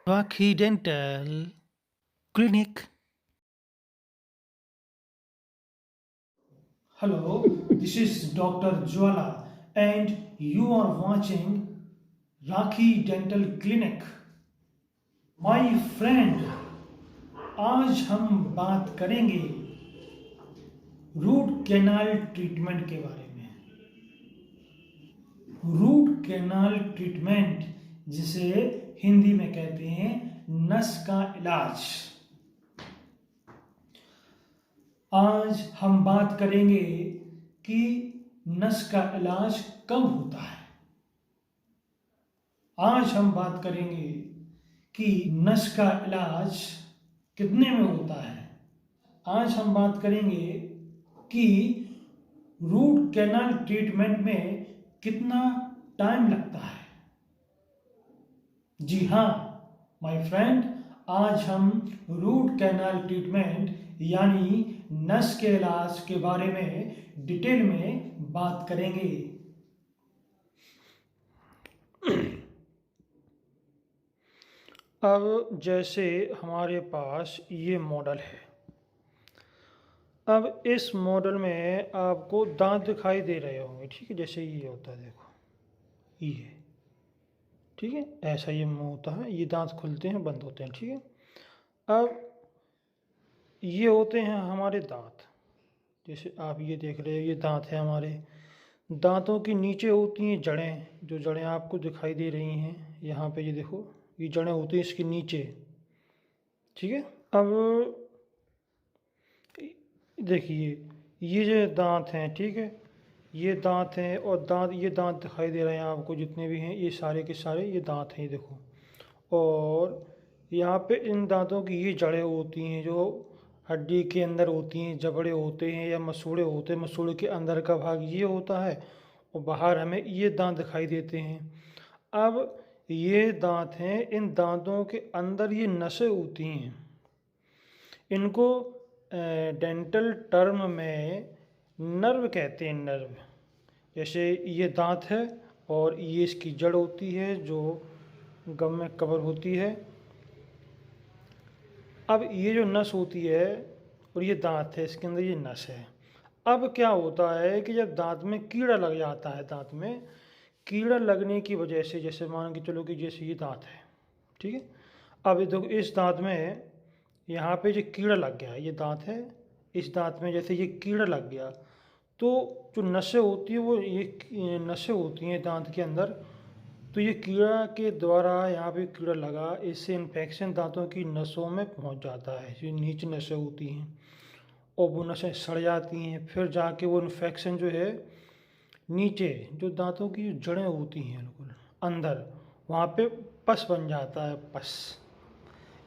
Rocky Dental Clinic. Hello, this is Dr. Jwala and you are watching Rakhi Dental Clinic. My friend, आज हम बात करेंगे root canal treatment के बारे में। रूट कैनाल ट्रीटमेंट जिसे हिंदी में कहते हैं नस का इलाज। आज हम बात करेंगे कि नस का इलाज कब होता है। आज हम बात करेंगे कि नस का इलाज कितने में होता है। आज हम बात करेंगे कि रूट कैनाल ट्रीटमेंट में कितना टाइम लगता है। जी हाँ माय फ्रेंड, आज हम रूट कैनाल ट्रीटमेंट यानी नस के इलाज के बारे में डिटेल में बात करेंगे। अब जैसे हमारे पास ये मॉडल है। अब इस मॉडल में आपको दांत दिखाई दे रहे होंगे, ठीक है। जैसे ये होता है, देखो ये, ठीक है। ऐसा ये मुंह होता है, ये दांत खुलते हैं, बंद होते हैं, ठीक है। अब ये होते हैं हमारे दांत। जैसे आप ये देख रहे हो, ये दांत है हमारे। दांतों के नीचे होती हैं जड़ें, जो जड़ें आपको दिखाई दे रही हैं यहाँ पे, ये देखो, ये जड़ें होती हैं इसके नीचे, ठीक है। अब देखिए, ये जो दांत हैं, ठीक है, ये दांत हैं, और दांत, ये दांत दिखाई दे रहे हैं आपको, जितने भी हैं ये सारे के सारे ये दांत हैं, ये देखो। और यहाँ पे इन दांतों की ये जड़ें होती हैं जो हड्डी के अंदर होती हैं, जबड़े होते हैं या मसूड़े होते हैं। मसूड़े के अंदर का भाग ये होता है और बाहर हमें ये दांत दिखाई देते हैं। अब ये दांत हैं, इन दांतों के अंदर ये नसें होती हैं। इनको डेंटल टर्म में नर्व कहते हैं, नर्व। जैसे ये दांत है और ये इसकी जड़ होती है जो गम में कवर होती है। अब ये जो नस होती है और ये दांत है, इसके अंदर ये नस है। अब क्या होता है कि जब दांत में कीड़ा लग जाता है, दांत में कीड़ा लगने की वजह से, जैसे मान के चलो कि जैसे ये दांत है, ठीक है। अब ये देखो, इस दांत में यहाँ पे जो कीड़ा लग गया, ये दांत है, इस दांत में जैसे ये कीड़ा लग गया, तो जो नसें होती है वो ये नसें होती हैं दांत के अंदर। तो ये कीड़ा के द्वारा, यहाँ पे कीड़ा लगा, इससे इन्फेक्शन दांतों की नसों में पहुंच जाता है। जो नीचे नसें होती हैं और वो नसें सड़ जाती हैं, फिर जाके वो इन्फेक्शन जो है नीचे, जो दांतों की जड़ें होती हैं बिल्कुल अंदर, वहाँ पे पस बन जाता है, पस।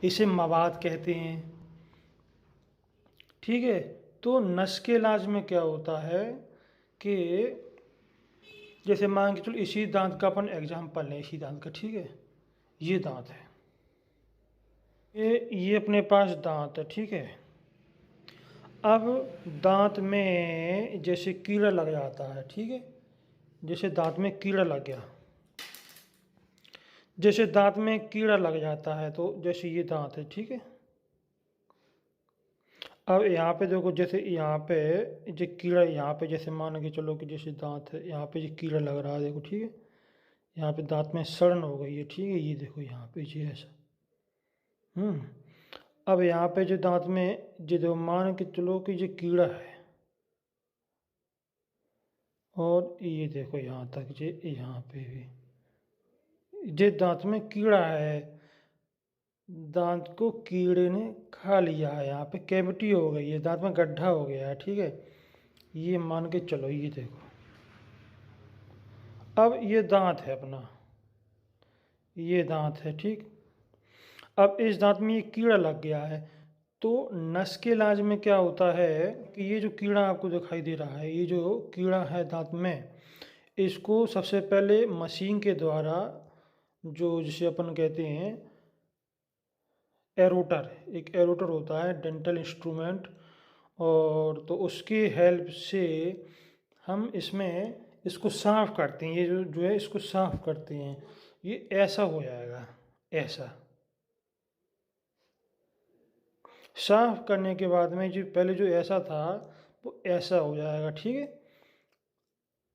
इसे मवाद कहते हैं, ठीक है। तो नस के इलाज में क्या होता है कि जैसे मान के चलो इसी दांत का अपन एग्जाम्पल लें, इसी दांत का, ठीक है। ये दांत है, ये अपने पास दांत है, ठीक है। अब दांत में जैसे कीड़ा लग जाता है, ठीक है। जैसे दांत में कीड़ा लग गया, जैसे दांत में कीड़ा लग जाता है, तो जैसे ये दांत है, ठीक है। अब यहाँ पे देखो, जैसे यहाँ पे जो कीड़ा, यहाँ पे जैसे मान के चलो कि जैसे दांत है, यहाँ पे जो कीड़ा लग रहा है, देखो, ठीक है। यहाँ पे दांत में सड़न हो गई है, ठीक है। ये देखो यहाँ पे जी, ऐसा। अब यहाँ पे जो दांत में जो मान के चलो कि जो कीड़ा है, और ये देखो यहाँ तक, जे यहाँ पे भी जे दांत में कीड़ा है, दांत को कीड़े ने खा लिया है, यहाँ पे कैविटी हो गई है, दांत में गड्ढा हो गया है, ठीक है। ये मान के चलो, ये देखो। अब ये दांत है अपना, ये दांत है, ठीक। अब इस दांत में ये कीड़ा लग गया है, तो नस के इलाज में क्या होता है कि ये जो कीड़ा आपको दिखाई दे रहा है, ये जो कीड़ा है दांत में, इसको सबसे पहले मशीन के द्वारा, जो जिसे अपन कहते हैं एरोटर, एक एरोटर होता है डेंटल इंस्ट्रूमेंट, और तो उसकी हेल्प से हम इसमें इसको साफ़ करते हैं। ये जो है इसको साफ़ करते हैं, ये ऐसा हो जाएगा, ऐसा। साफ करने के बाद में जो पहले जो ऐसा था वो ऐसा हो जाएगा, ठीक है।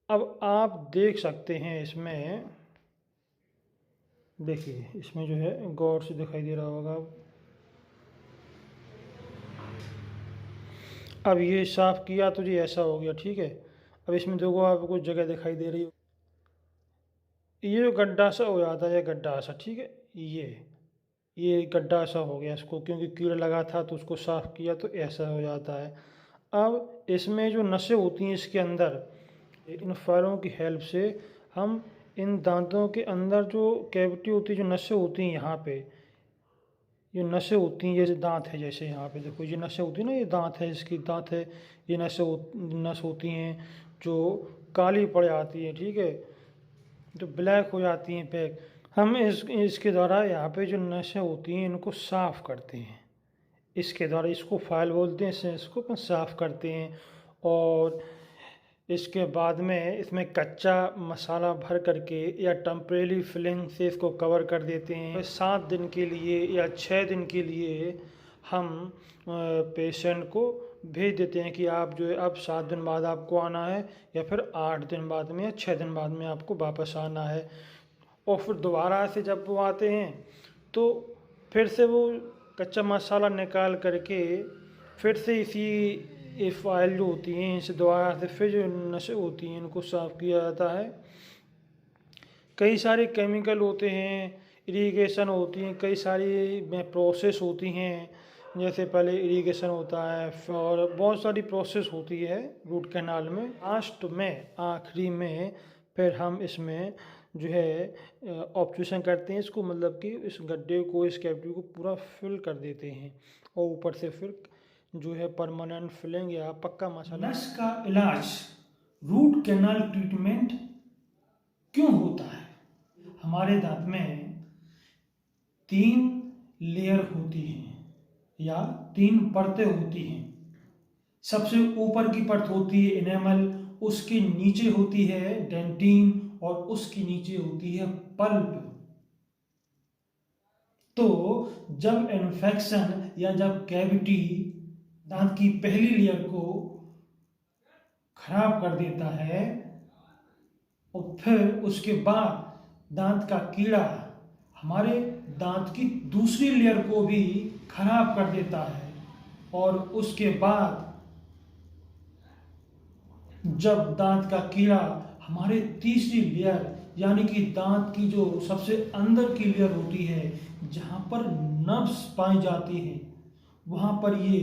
अब आप देख सकते हैं इसमें, देखिए इसमें जो है गौर से दिखाई दे रहा होगा। अब ये साफ किया तो जी ऐसा हो गया, ठीक है। अब इसमें देखो आपको कुछ जगह दिखाई दे रही है, ये जो गड्ढा सा हो जाता है, गड्ढा सा, ठीक है। ये गड्ढा सा हो गया इसको, क्योंकि कीड़ा लगा था तो उसको साफ किया तो ऐसा हो जाता है। अब इसमें जो नसें होती हैं इसके अंदर, इन फायरों की हेल्प से हम इन दांतों के अंदर जो कैविटी होती है, जो नसें होती हैं यहाँ पे, ये नसें होती हैं, जैसे दांत है, जैसे यहाँ पे देखो ये नसें होती हैं ना, ये दांत है, इसकी दांत है, ये नस होती हैं जो काली पड़ जाती हैं, ठीक है, जो ब्लैक हो जाती हैं पैक। हम इसके द्वारा यहाँ पे जो नसें होती हैं इनको साफ़ करते हैं, इसके द्वारा, इसको फाइल बोलते हैं, इसको अपन साफ़ करते हैं। और इसके बाद में इसमें कच्चा मसाला भर करके या टेम्परेरी फिलिंग से इसको कवर कर देते हैं। 7 दिन के लिए या 6 दिन के लिए हम पेशेंट को भेज देते हैं कि आप जो है अब 7 दिन बाद आपको आना है, या फिर 8 दिन बाद में या 6 दिन बाद में आपको वापस आना है। और फिर दोबारा से जब वो आते हैं तो फिर से वो कच्चा मसाला निकाल करके फिर से ये फाइल जो होती हैं इनसे दोबारा से फिर जो नसें होती हैं इनको साफ़ किया जाता है। कई सारे केमिकल होते हैं, इरिगेशन होती हैं, कई सारी में प्रोसेस होती हैं, जैसे पहले इरिगेशन होता है और बहुत सारी प्रोसेस होती है रूट कैनाल में। लास्ट में, आखिरी में फिर हम इसमें जो है ऑपरेशन करते हैं इसको, मतलब कि इस गड्ढे को, इस कैविटी को पूरा फिल कर देते हैं और ऊपर से फिर जो है परमानेंट फिलिंग या पक्का मसाला। नस का इलाज, रूट कैनाल ट्रीटमेंट क्यों होता है? हमारे दांत में 3 लेयर होती हैं या 3 परतें होती हैं। सबसे ऊपर की परत होती है इनेमल, उसके नीचे होती है डेंटिन और उसके नीचे होती है पल्प। तो जब इन्फेक्शन या जब कैविटी दांत की पहली लेयर को खराब कर देता है और फिर उसके बाद दांत का कीड़ा हमारे दांत की दूसरी लेयर को भी खराब कर देता है, और उसके बाद जब दांत का कीड़ा हमारे तीसरी लेयर यानी कि दांत की जो सबसे अंदर की लेयर होती है, जहाँ पर नर्व्स पाई जाती हैं, वहाँ पर ये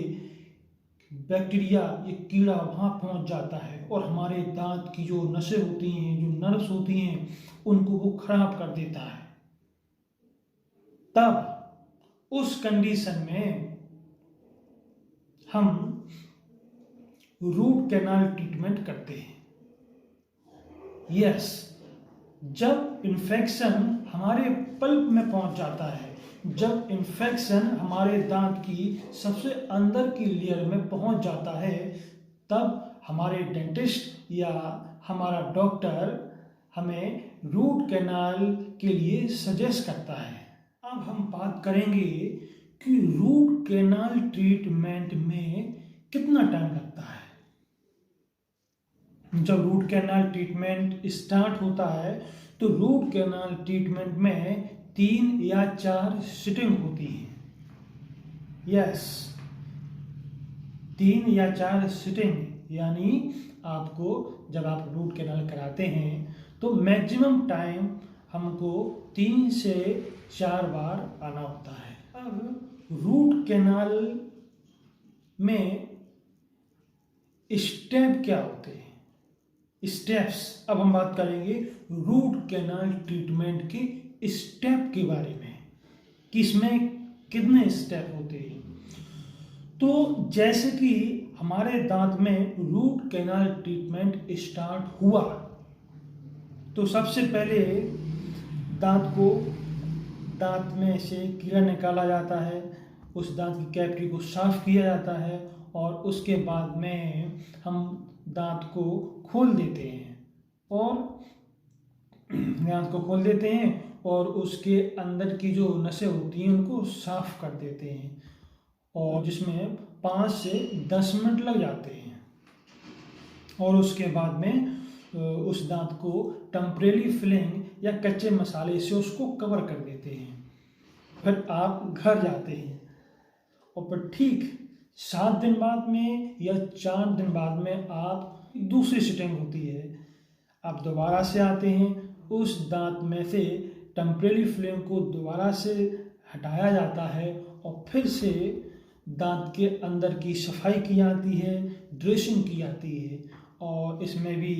बैक्टीरिया, ये कीड़ा वहाँ पहुँच जाता है और हमारे दांत की जो नसें होती हैं, जो नर्व्स होती हैं, उनको वो खराब कर देता है। तब उस कंडीशन में हम रूट कैनाल ट्रीटमेंट करते हैं। यस, जब इन्फेक्शन हमारे पल्प में पहुंच जाता है, जब इन्फेक्शन हमारे दांत की सबसे अंदर की लेयर में पहुंच जाता है, तब हमारे डेंटिस्ट या हमारा डॉक्टर हमें रूट कैनाल के लिए सजेस्ट करता है। अब हम बात करेंगे कि रूट कैनाल ट्रीटमेंट में कितना टाइम लगता है। जब रूट कैनाल ट्रीटमेंट स्टार्ट होता है तो रूट कैनाल ट्रीटमेंट में 3 या 4 सिटिंग होती है। यस, 3 या 4 सिटिंग, यानी आपको जब आप रूट कैनाल कराते हैं तो मैक्सिमम टाइम हमको 3 से 4 बार आना होता है। अब रूट कैनाल में स्टेप क्या होते हैं, स्टेप्स। अब हम बात करेंगे रूट कैनाल ट्रीटमेंट के स्टेप के बारे में कि इसमें कितने स्टेप होते हैं। तो जैसे कि हमारे दांत में रूट कैनाल ट्रीटमेंट स्टार्ट हुआ तो सबसे पहले दांत में से कीड़ा निकाला जाता है, उस दांत की कैविटी को साफ किया जाता है और उसके बाद में हम दांत को खोल देते हैं और उसके अंदर की जो नसें होती हैं उनको साफ कर देते हैं। और जिसमें 5 से 10 मिनट लग जाते हैं। और उसके बाद में उस दांत को टेम्परेरी फिलिंग या कच्चे मसाले से उसको कवर कर देते हैं। फिर आप घर जाते हैं और फिर ठीक 7 दिन बाद में या 4 दिन बाद में आप दूसरी सिटिंग होती है। आप दोबारा से आते हैं, उस दांत में से टेम्परेरी फिलिंग को दोबारा से हटाया जाता है और फिर से दांत के अंदर की सफाई की जाती है, ड्रेसिंग की जाती है। और इसमें भी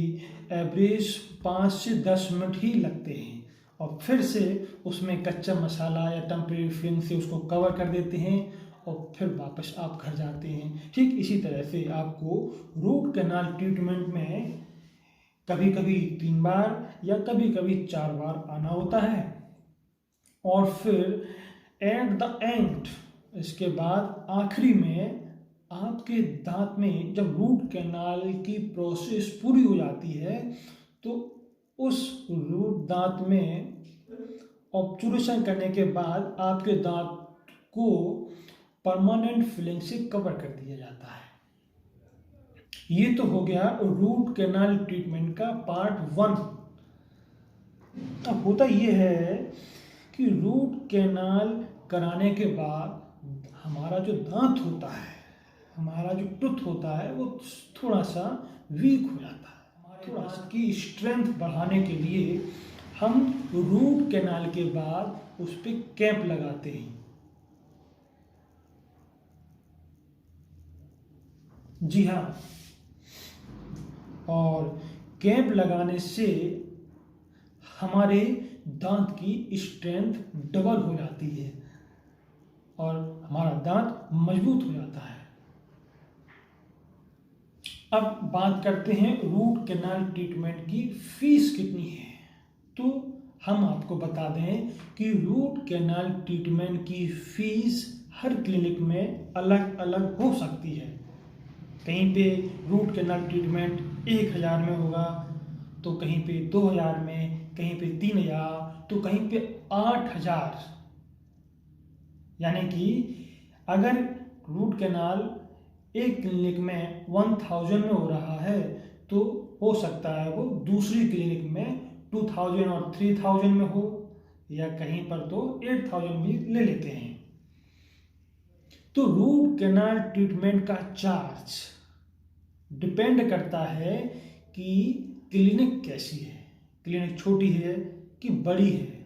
एवरेज 5 से 10 मिनट ही लगते हैं। और फिर से उसमें कच्चा मसाला या टेम्परेरी फिलिंग से उसको कवर कर देते हैं और फिर वापस आप घर जाते हैं। ठीक इसी तरह से आपको रूट कैनाल ट्रीटमेंट में कभी कभी 3 बार या कभी कभी 4 बार आना होता है। और फिर एट द एंड, इसके बाद आखिरी में आपके दांत में जब रूट कैनाल की प्रोसेस पूरी हो जाती है तो उस रूट दांत में ऑब्चुरेशन करने के बाद आपके दांत को परमानेंट फिलिंग से कवर कर दिया जाता है। ये तो हो गया रूट कैनाल ट्रीटमेंट का पार्ट 1। अब होता ये है कि रूट कैनाल कराने के बाद हमारा जो दांत होता है, हमारा जो टूथ होता है, वो थोड़ा सा वीक हो जाता है। हमारे दांत की स्ट्रेंथ बढ़ाने के लिए हम रूट कैनाल के बाद उस पर कैप लगाते हैं। जी हाँ, और कैप लगाने से हमारे दांत की स्ट्रेंथ डबल हो जाती है और हमारा दांत मजबूत हो जाता है। अब बात करते हैं रूट कैनाल ट्रीटमेंट की फीस कितनी है। तो हम आपको बता दें कि रूट कैनाल ट्रीटमेंट की फीस हर क्लिनिक में अलग अलग हो सकती है। कहीं पे रूट कैनाल ट्रीटमेंट 1000 में होगा, तो कहीं पे 2000 में, कहीं पे 3000, तो कहीं पे 8000। यानी कि अगर रूट कैनाल एक क्लिनिक में 1000 में हो रहा है तो हो सकता है वो दूसरी क्लिनिक में 2000 और 3000 में हो, या कहीं पर तो 8000 भी ले लेते हैं। तो रूट कैनाल ट्रीटमेंट का चार्ज डिपेंड करता है कि क्लिनिक कैसी है, क्लिनिक छोटी है कि बड़ी है।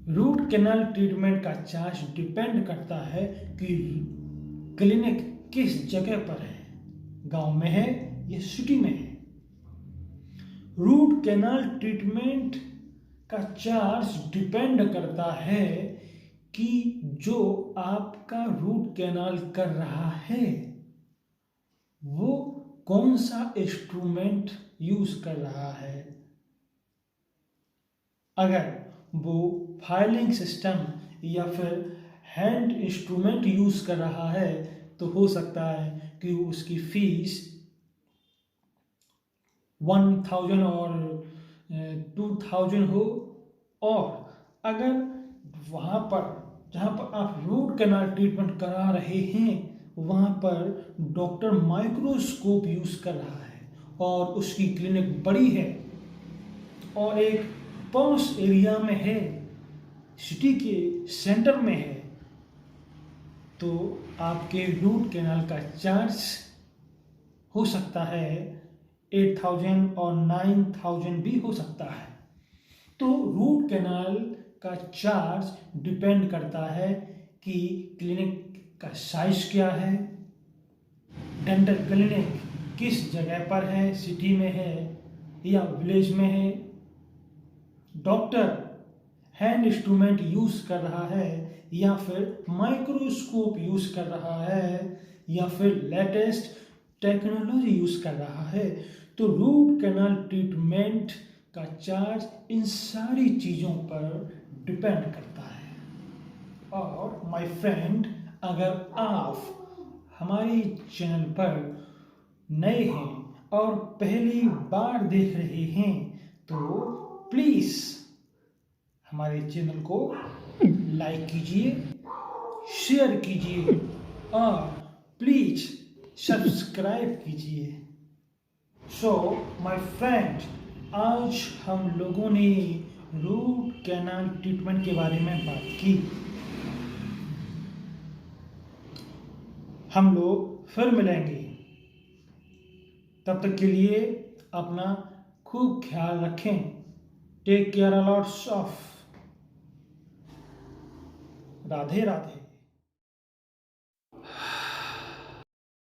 रूट कैनाल ट्रीटमेंट का चार्ज डिपेंड करता है कि क्लिनिक किस जगह पर है, गांव में है या सिटी में है। रूट कैनाल ट्रीटमेंट का चार्ज डिपेंड करता है कि जो आपका रूट कैनाल कर रहा है वो कौन सा इंस्ट्रूमेंट यूज कर रहा है। अगर वो फाइलिंग सिस्टम या फिर हैंड इंस्ट्रूमेंट यूज कर रहा है तो हो सकता है कि उसकी फीस 1000 और 2000 हो। और अगर वहाँ पर जहाँ पर आप रूट कैनाल ट्रीटमेंट करा रहे हैं वहाँ पर डॉक्टर माइक्रोस्कोप यूज कर रहा है और उसकी क्लिनिक बड़ी है और एक पॉश एरिया में है, सिटी के सेंटर में है, तो आपके रूट कैनाल का चार्ज हो सकता है 8000 और 9000 भी हो सकता है। तो रूट कैनाल का चार्ज डिपेंड करता है कि क्लिनिक का साइज क्या है, डेंटल क्लिनिक किस जगह पर है, सिटी में है या विलेज में है, डॉक्टर हैंड इंस्ट्रूमेंट यूज कर रहा है या फिर माइक्रोस्कोप यूज कर रहा है या फिर लेटेस्ट टेक्नोलॉजी यूज कर रहा है। तो रूट कैनाल ट्रीटमेंट का चार्ज इन सारी चीज़ों पर डिपेंड करता है। और माय फ्रेंड, अगर आप हमारे चैनल पर नए हैं और पहली बार देख रहे हैं तो प्लीज़ हमारे चैनल को लाइक कीजिए, शेयर कीजिए और प्लीज सब्सक्राइब कीजिए। सो माय फ्रेंड, आज हम लोगों ने रूट कैनाल ट्रीटमेंट के बारे में बात की। हम लोग फिर मिलेंगे, तब तक के लिए अपना खूब ख्याल रखें। Take care, lots of. Radhe Radhe.